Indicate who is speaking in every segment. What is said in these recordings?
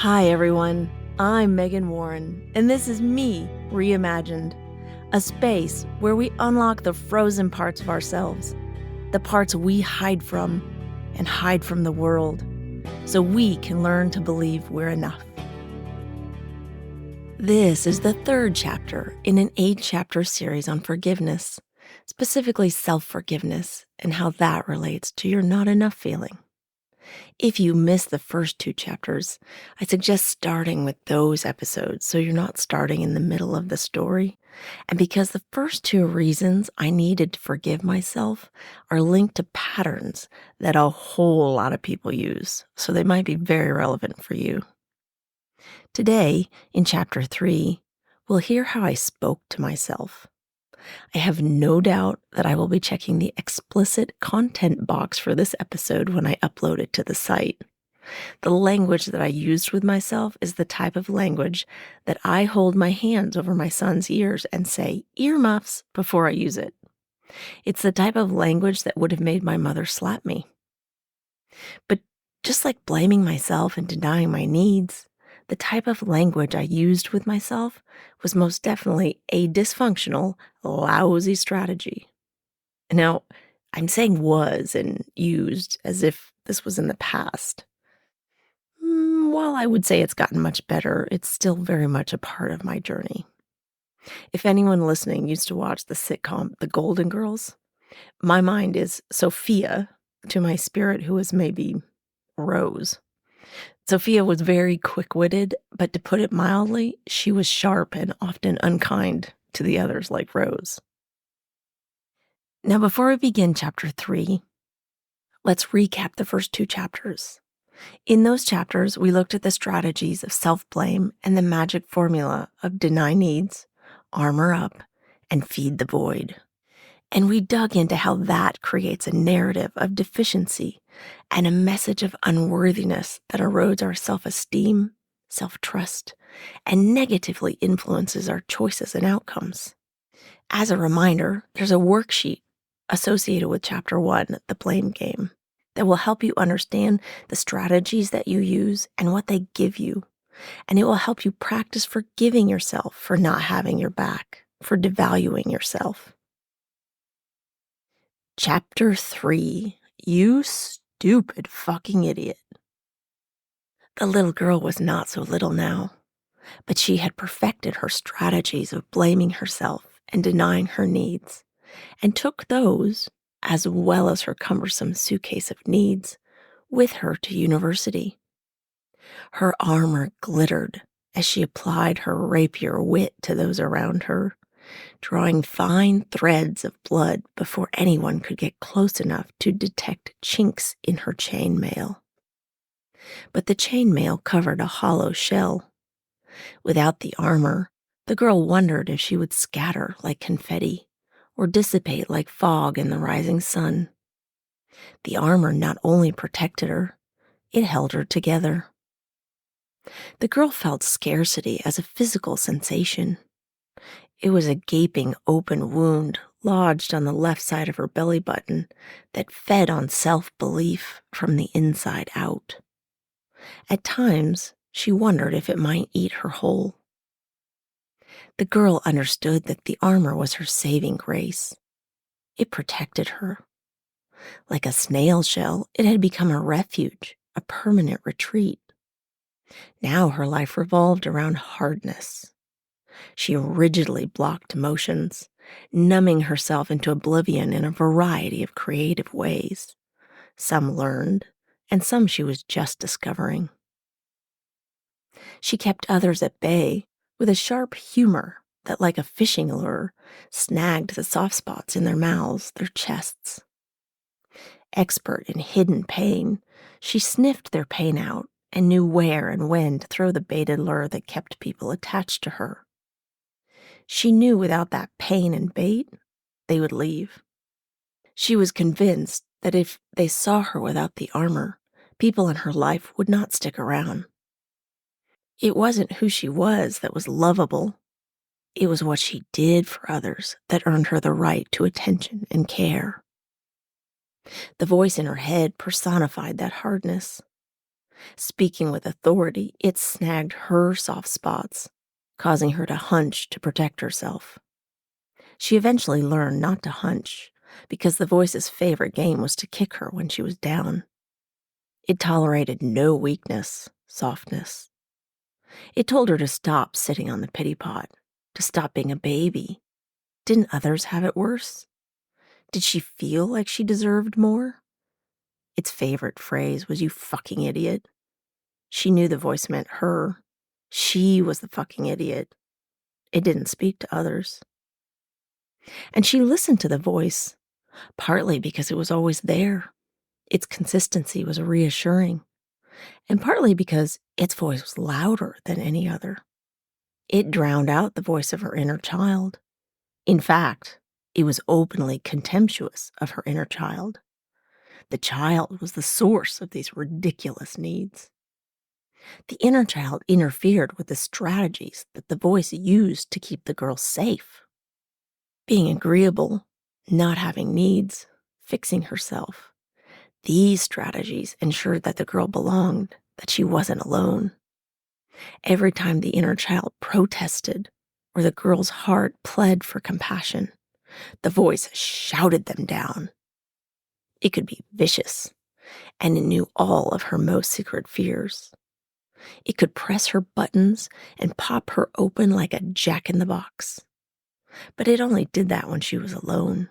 Speaker 1: Hi, everyone. I'm Megan Warren, and this is Me Reimagined, a space where we unlock the frozen parts of ourselves, the parts we hide from and hide from the world, so we can learn to believe we're enough. This is the third chapter in an 8-chapter series on forgiveness, specifically self-forgiveness and how that relates to your not enough feeling. If you missed the first 2 chapters, I suggest starting with those episodes so you're not starting in the middle of the story. And because the first 2 reasons I needed to forgive myself are linked to patterns that a whole lot of people use, so they might be very relevant for you. Today, in chapter 3, we'll hear how I spoke to myself. I have no doubt that I will be checking the explicit content box for this episode when I upload it to the site. The language that I used with myself is the type of language that I hold my hands over my son's ears and say, "Earmuffs," before I use it. It's the type of language that would have made my mother slap me. But just like blaming myself and denying my needs, the type of language I used with myself was most definitely a dysfunctional, lousy strategy. Now, I'm saying was and used as if this was in the past. While I would say it's gotten much better, it's still very much a part of my journey. If anyone listening used to watch the sitcom The Golden Girls, my mind is Sophia to my spirit, who is maybe Rose. Sophia was very quick-witted, but to put it mildly, she was sharp and often unkind to the others like Rose. Now, before we begin chapter 3, let's recap the first 2 chapters. In those chapters, we looked at the strategies of self-blame and the magic formula of deny needs, armor up, and feed the void. And we dug into how that creates a narrative of deficiency and a message of unworthiness that erodes our self-esteem, self-trust, and negatively influences our choices and outcomes. As a reminder, there's a worksheet associated with Chapter 1, The Blame Game, that will help you understand the strategies that you use and what they give you. And it will help you practice forgiving yourself for not having your back, for devaluing yourself. Chapter 3, You Stupid Fucking Idiot. The little girl was not so little now, but she had perfected her strategies of blaming herself and denying her needs, and took those, as well as her cumbersome suitcase of needs, with her to university. Her armor glittered as she applied her rapier wit to those around her, drawing fine threads of blood before anyone could get close enough to detect chinks in her chainmail. But the chainmail covered a hollow shell. Without the armor, the girl wondered if she would scatter like confetti or dissipate like fog in the rising sun. The armor not only protected her, it held her together. The girl felt scarcity as a physical sensation. It was a gaping open wound lodged on the left side of her belly button that fed on self-belief from the inside out. At times, she wondered if it might eat her whole. The girl understood that the armor was her saving grace. It protected her. Like a snail shell, it had become a refuge, a permanent retreat. Now her life revolved around hardness. She rigidly blocked emotions, numbing herself into oblivion in a variety of creative ways. Some learned, and some she was just discovering. She kept others at bay with a sharp humor that, like a fishing lure, snagged the soft spots in their mouths, their chests. Expert in hidden pain, she sniffed their pain out and knew where and when to throw the baited lure that kept people attached to her. She knew without that pain and bait, they would leave. She was convinced that if they saw her without the armor, people in her life would not stick around. It wasn't who she was that was lovable. It was what she did for others that earned her the right to attention and care. The voice in her head personified that hardness. Speaking with authority, it snagged her soft spots, causing her to hunch to protect herself. She eventually learned not to hunch, because the voice's favorite game was to kick her when she was down. It tolerated no weakness, softness. It told her to stop sitting on the pity pot, to stop being a baby. Didn't others have it worse? Did she feel like she deserved more? Its favorite phrase was, "You fucking idiot." She knew the voice meant her. She was the fucking idiot. It didn't speak to others. And she listened to the voice, partly because it was always there. Its consistency was reassuring, and partly because its voice was louder than any other. It drowned out the voice of her inner child. In fact, it was openly contemptuous of her inner child. The child was the source of these ridiculous needs. The inner child interfered with the strategies that the voice used to keep the girl safe. Being agreeable, not having needs, fixing herself. These strategies ensured that the girl belonged, that she wasn't alone. Every time the inner child protested or the girl's heart pled for compassion, the voice shouted them down. It could be vicious, and it knew all of her most secret fears. It could press her buttons and pop her open like a jack-in-the-box. But it only did that when she was alone.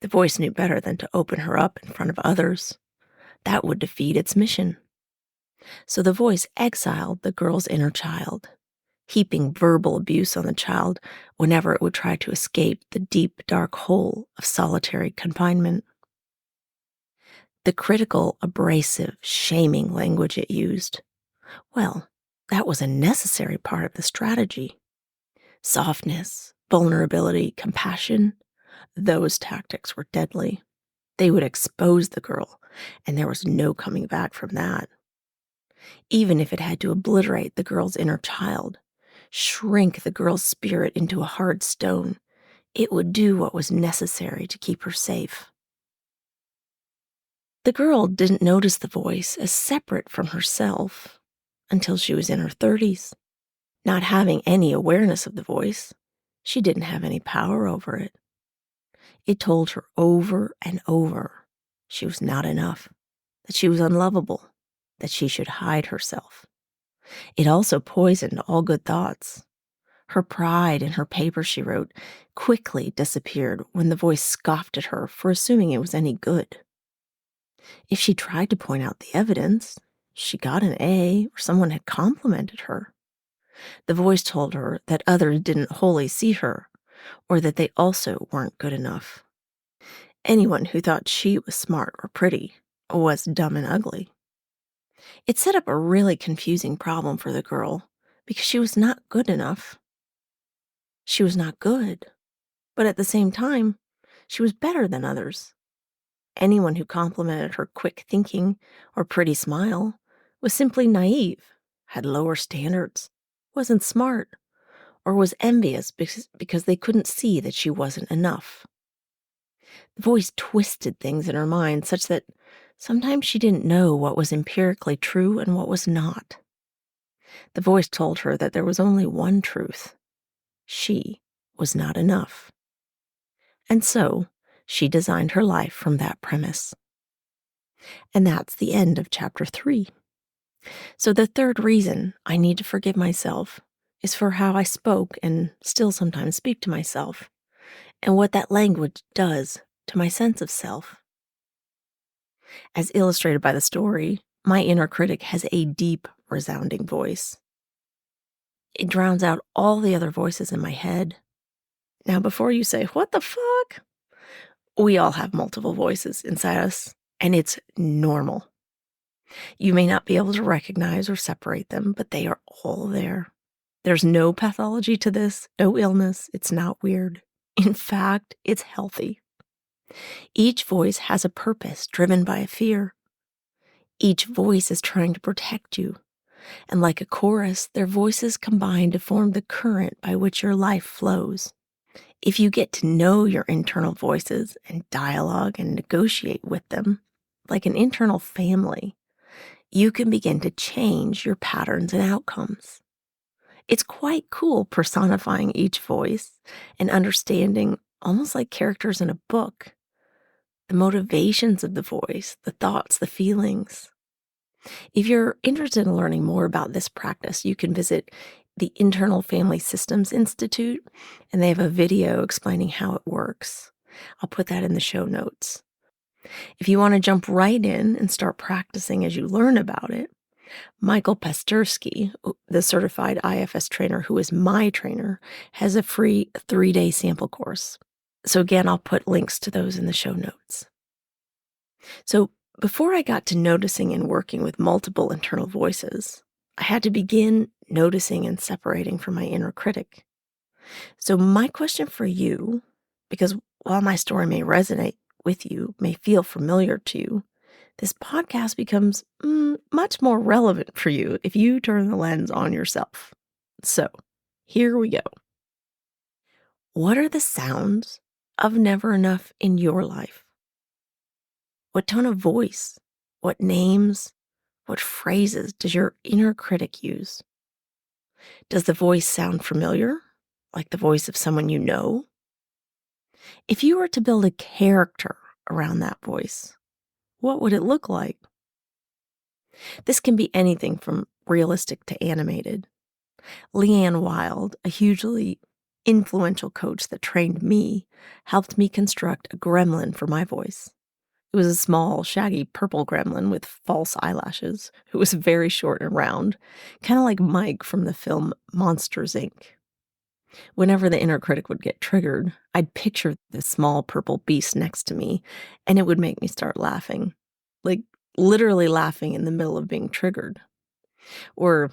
Speaker 1: The voice knew better than to open her up in front of others. That would defeat its mission. So the voice exiled the girl's inner child, heaping verbal abuse on the child whenever it would try to escape the deep, dark hole of solitary confinement. The critical, abrasive, shaming language it used, well, that was a necessary part of the strategy. Softness, vulnerability, compassion, those tactics were deadly. They would expose the girl, and there was no coming back from that. Even if it had to obliterate the girl's inner child, shrink the girl's spirit into a hard stone, it would do what was necessary to keep her safe. The girl didn't notice the voice as separate from herself until she was in her 30s. Not having any awareness of the voice, she didn't have any power over it. It told her over and over she was not enough, that she was unlovable, that she should hide herself. It also poisoned all good thoughts. Her pride and her paper she wrote quickly disappeared when the voice scoffed at her for assuming it was any good. If she tried to point out the evidence, she got an A or someone had complimented her. The voice told her that others didn't wholly see her, or that they also weren't good enough. Anyone who thought she was smart or pretty was dumb and ugly. It set up a really confusing problem for the girl because she was not good enough. She was not good, but at the same time, she was better than others. Anyone who complimented her quick thinking or pretty smile was simply naive, had lower standards, wasn't smart, or was envious because they couldn't see that she wasn't enough. The voice twisted things in her mind such that sometimes she didn't know what was empirically true and what was not. The voice told her that there was only one truth. She was not enough. And so she designed her life from that premise. And that's the end of chapter 3. So the third reason I need to forgive myself is for how I spoke and still sometimes speak to myself, and what that language does to my sense of self. As illustrated by the story, my inner critic has a deep, resounding voice. It drowns out all the other voices in my head. Now, before you say, "What the fuck?" We all have multiple voices inside us, and it's normal. You may not be able to recognize or separate them, but they are all there. There's no pathology to this, no illness. It's not weird. In fact, it's healthy. Each voice has a purpose driven by a fear. Each voice is trying to protect you. And like a chorus, their voices combine to form the current by which your life flows. If you get to know your internal voices and dialogue and negotiate with them, like an internal family, you can begin to change your patterns and outcomes. It's quite cool personifying each voice and understanding, almost like characters in a book, the motivations of the voice, the thoughts, the feelings. If you're interested in learning more about this practice, you can visit the Internal Family Systems Institute, and they have a video explaining how it works. I'll put that in the show notes. If you want to jump right in and start practicing as you learn about it, Michael Pastursky, the certified IFS trainer who is my trainer, has a free 3-day sample course. So again, I'll put links to those in the show notes. So before I got to noticing and working with multiple internal voices, I had to begin noticing and separating from my inner critic. So my question for you, because while my story may resonate with you, may feel familiar to you, this podcast becomes much more relevant for you if you turn the lens on yourself. So here we go. What are the sounds of never enough in your life? What tone of voice, what names, what phrases does your inner critic use? Does the voice sound familiar, like the voice of someone you know? If you were to build a character around that voice, what would it look like? This can be anything from realistic to animated. Leanne Wild, a hugely influential coach that trained me, helped me construct a gremlin for my voice. It was a small, shaggy purple gremlin with false eyelashes who was very short and round, kind of like Mike from the film Monsters, Inc. Whenever the inner critic would get triggered, I'd picture this small purple beast next to me, and it would make me start laughing. Like, literally laughing in the middle of being triggered. Or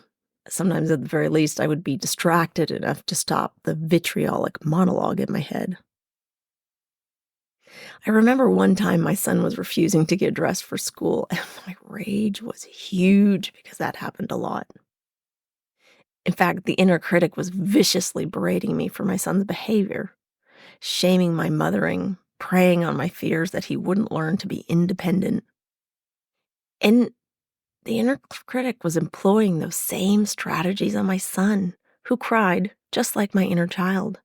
Speaker 1: sometimes, at the very least, I would be distracted enough to stop the vitriolic monologue in my head. I remember one time my son was refusing to get dressed for school, and my rage was huge because that happened a lot. In fact, the inner critic was viciously berating me for my son's behavior, shaming my mothering, preying on my fears that he wouldn't learn to be independent. And the inner critic was employing those same strategies on my son, who cried just like my inner child.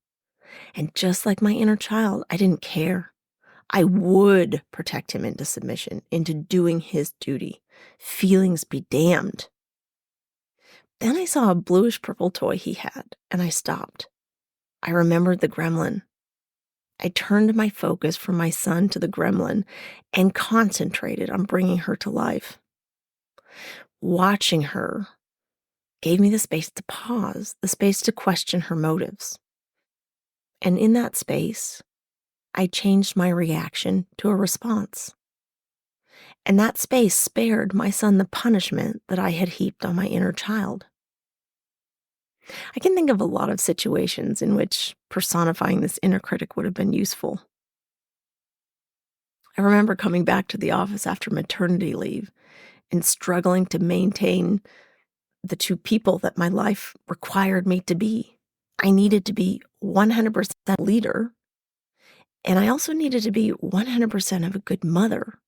Speaker 1: And just like my inner child, I didn't care. I would protect him into submission, into doing his duty. Feelings be damned. Then I saw a bluish-purple toy he had, and I stopped. I remembered the gremlin. I turned my focus from my son to the gremlin and concentrated on bringing her to life. Watching her gave me the space to pause, the space to question her motives. And in that space, I changed my reaction to a response. And that space spared my son the punishment that I had heaped on my inner child. I can think of a lot of situations in which personifying this inner critic would have been useful. I remember coming back to the office after maternity leave and struggling to maintain the two people that my life required me to be. I needed to be 100% leader, and I also needed to be 100% of a good mother.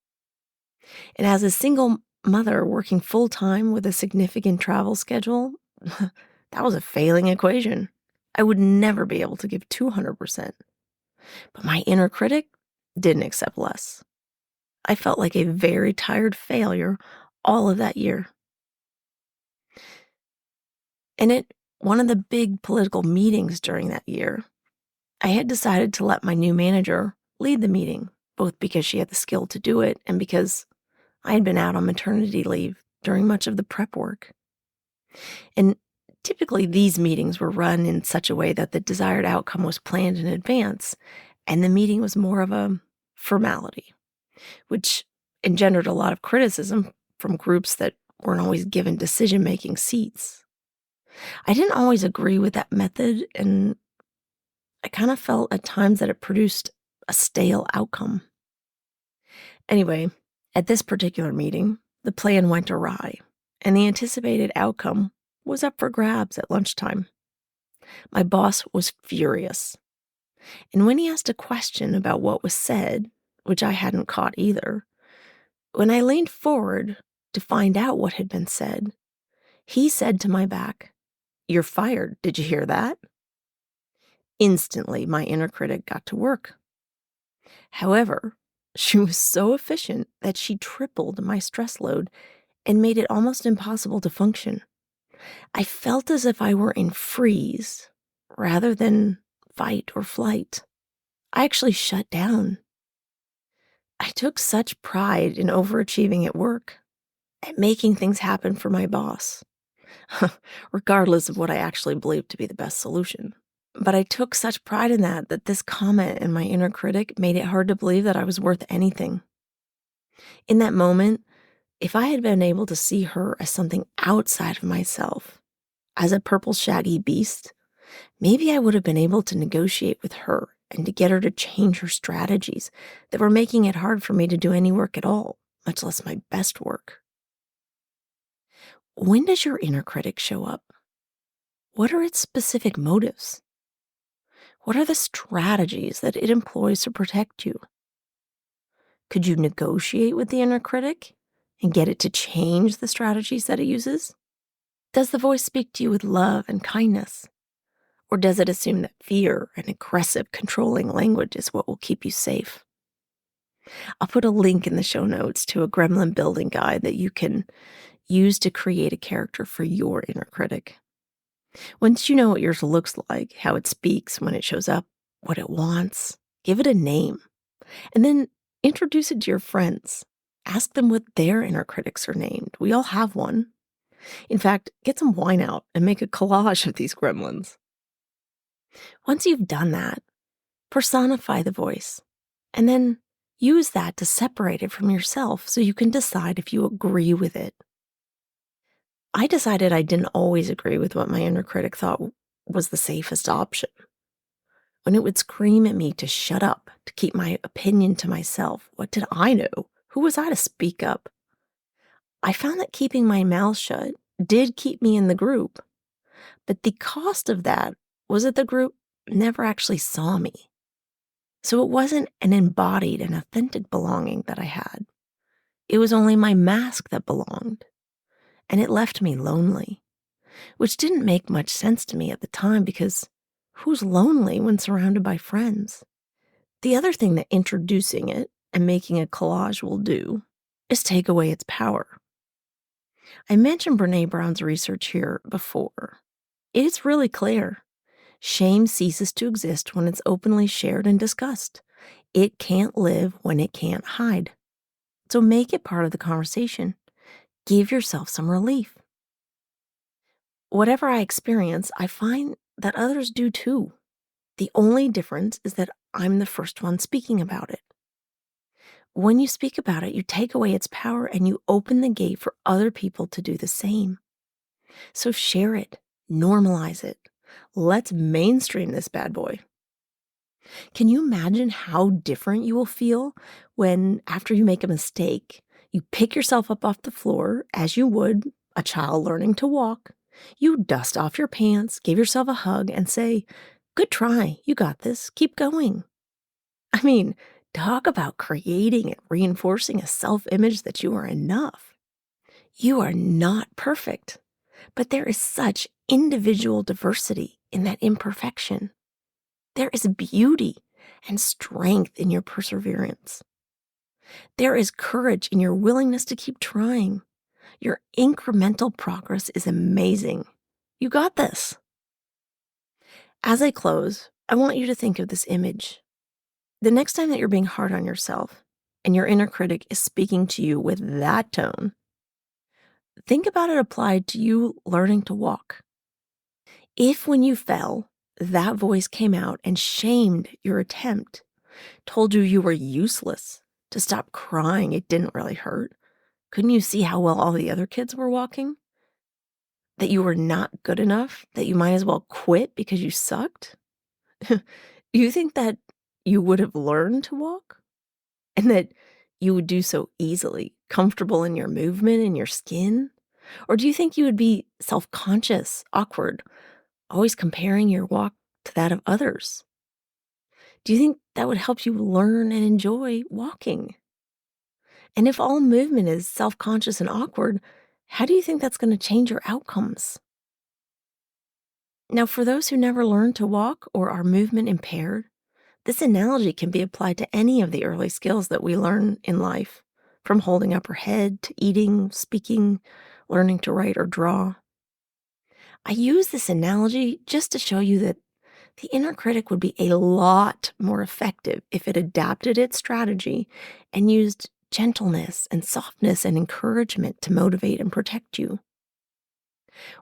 Speaker 1: And as a single mother working full-time with a significant travel schedule, that was a failing equation. I would never be able to give 200%. But my inner critic didn't accept less. I felt like a very tired failure all of that year. And at one of the big political meetings during that year, I had decided to let my new manager lead the meeting, both because she had the skill to do it and because I had been out on maternity leave during much of the prep work. And typically these meetings were run in such a way that the desired outcome was planned in advance, and the meeting was more of a formality, which engendered a lot of criticism from groups that weren't always given decision-making seats. I didn't always agree with that method, and I kind of felt at times that it produced a stale outcome. Anyway, at this particular meeting, the plan went awry, and the anticipated outcome was up for grabs at lunchtime. My boss was furious, and when he asked a question about what was said, which I hadn't caught either, when I leaned forward, to find out what had been said. He said to my back, "You're fired. Did you hear that?" Instantly, my inner critic got to work. However, she was so efficient that she tripled my stress load and made it almost impossible to function. I felt as if I were in freeze rather than fight or flight. I actually shut down. I took such pride in overachieving at work, at making things happen for my boss, regardless of what I actually believed to be the best solution. But I took such pride in that this comment in my inner critic made it hard to believe that I was worth anything. In that moment, if I had been able to see her as something outside of myself, as a purple shaggy beast, maybe I would have been able to negotiate with her and to get her to change her strategies that were making it hard for me to do any work at all, much less my best work. When does your inner critic show up? What are its specific motives? What are the strategies that it employs to protect you? Could you negotiate with the inner critic and get it to change the strategies that it uses? Does the voice speak to you with love and kindness? Or does it assume that fear and aggressive, controlling language is what will keep you safe? I'll put a link in the show notes to a gremlin building guide that you can use to create a character for your inner critic. Once you know what yours looks like, how it speaks when it shows up, what it wants, give it a name, and then introduce it to your friends. Ask them what their inner critics are named. We all have one. In fact, get some wine out and make a collage of these gremlins. Once you've done that, personify the voice, and then use that to separate it from yourself so you can decide if you agree with it. I decided I didn't always agree with what my inner critic thought was the safest option. When it would scream at me to shut up, to keep my opinion to myself, what did I know? Who was I to speak up? I found that keeping my mouth shut did keep me in the group, but the cost of that was that the group never actually saw me. So it wasn't an embodied and authentic belonging that I had. It was only my mask that belonged, and it left me lonely, which didn't make much sense to me at the time because who's lonely when surrounded by friends? The other thing that introducing it and making a collage will do is take away its power. I mentioned Brené Brown's research here before. It's really clear. Shame ceases to exist when it's openly shared and discussed. It can't live when it can't hide. So make it part of the conversation. Give yourself some relief. Whatever I experience, I find that others do too. The only difference is that I'm the first one speaking about it. When you speak about it, you take away its power and you open the gate for other people to do the same. So share it, normalize it. Let's mainstream this bad boy. Can you imagine how different you will feel when, after you make a mistake, you pick yourself up off the floor as you would a child learning to walk? You dust off your pants, give yourself a hug, and say, "Good try, you got this, keep going." I mean, talk about creating and reinforcing a self-image that you are enough. You are not perfect, but there is such individual diversity in that imperfection. There is beauty and strength in your perseverance. There is courage in your willingness to keep trying. Your incremental progress is amazing. You got this. As I close, I want you to think of this image. The next time that you're being hard on yourself and your inner critic is speaking to you with that tone, think about it applied to you learning to walk. If when you fell, that voice came out and shamed your attempt, told you you were useless, to stop crying, it didn't really hurt, couldn't you see how well all the other kids were walking? That you were not good enough, that you might as well quit because you sucked? Do you think that you would have learned to walk? And that you would do so easily, comfortable in your movement, in your skin? Or do you think you would be self-conscious, awkward, always comparing your walk to that of others? Do you think that would help you learn and enjoy walking? And if all movement is self conscious and awkward, how do you think that's going to change your outcomes? Now, for those who never learned to walk or are movement impaired, this analogy can be applied to any of the early skills that we learn in life, from holding up our head to eating, speaking, learning to write or draw. I use this analogy just to show you that the inner critic would be a lot more effective if it adapted its strategy and used gentleness and softness and encouragement to motivate and protect you.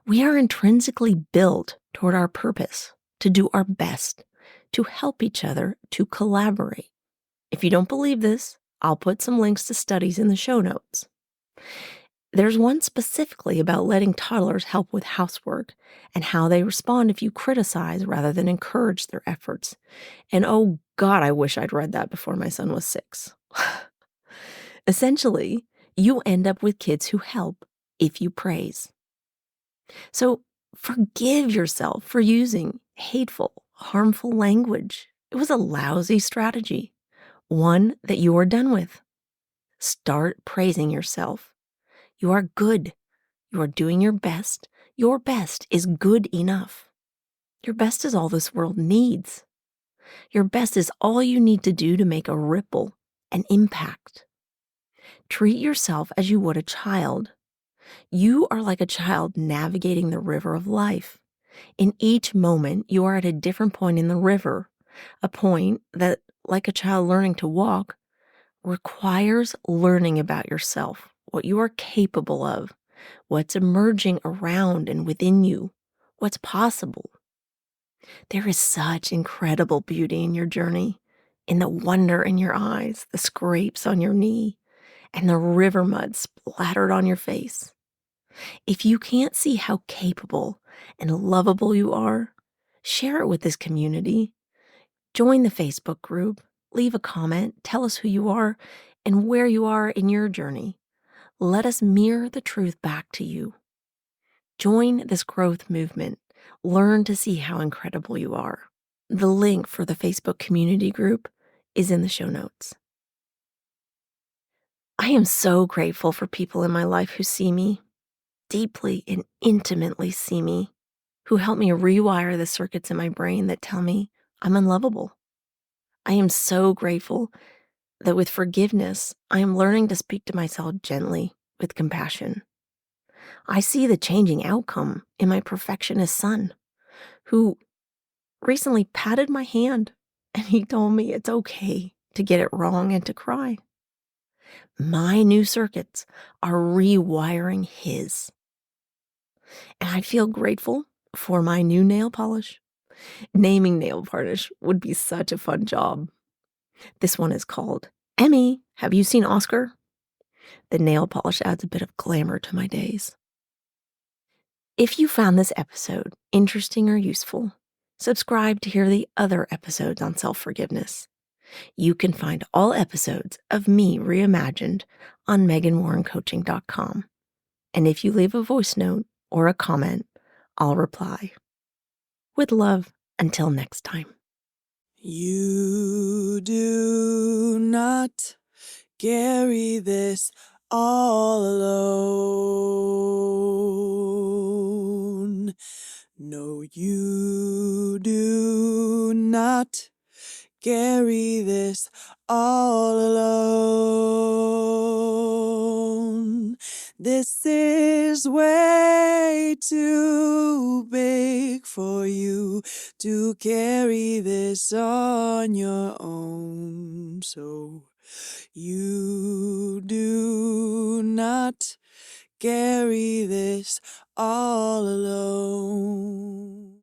Speaker 1: We are intrinsically built toward our purpose, to do our best, to help each other, to collaborate. If you don't believe this, I'll put some links to studies in the show notes. There's one specifically about letting toddlers help with housework and how they respond if you criticize rather than encourage their efforts. And oh God, I wish I'd read that before my son was 6. Essentially, you end up with kids who help if you praise. So forgive yourself for using hateful, harmful language. It was a lousy strategy, one that you are done with. Start praising yourself. You are good. You are doing your best. Your best is good enough. Your best is all this world needs. Your best is all you need to do to make a ripple, an impact. Treat yourself as you would a child. You are like a child navigating the river of life. In each moment, you are at a different point in the river, a point that, like a child learning to walk, requires learning about yourself, what you are capable of, what's emerging around and within you, what's possible. There is such incredible beauty in your journey, in the wonder in your eyes, the scrapes on your knee, and the river mud splattered on your face. If you can't see how capable and lovable you are, share it with this community. Join the Facebook group, leave a comment, tell us who you are and where you are in your journey. Let us mirror the truth back to you. Join this growth movement. Learn to see how incredible you are. The link for the Facebook community group is in the show notes. I am so grateful for people in my life who see me, deeply and intimately see me, who help me rewire the circuits in my brain that tell me I'm unlovable. I am so grateful that with forgiveness, I am learning to speak to myself gently with compassion. I see the changing outcome in my perfectionist son, who recently patted my hand and he told me it's okay to get it wrong and to cry. My new circuits are rewiring his. And I feel grateful for my new nail polish. Naming nail polish would be such a fun job. This one is called Emmy. Have you seen Oscar? The nail polish adds a bit of glamour to my days. If you found this episode interesting or useful, subscribe to hear the other episodes on self-forgiveness. You can find all episodes of Me Reimagined on meganwarrencoaching.com. And if you leave a voice note or a comment, I'll reply. With love, until next time.
Speaker 2: You do not carry this all alone. No, you do not carry this all alone. This is way too big for you to carry this on your own. So you do not carry this all alone.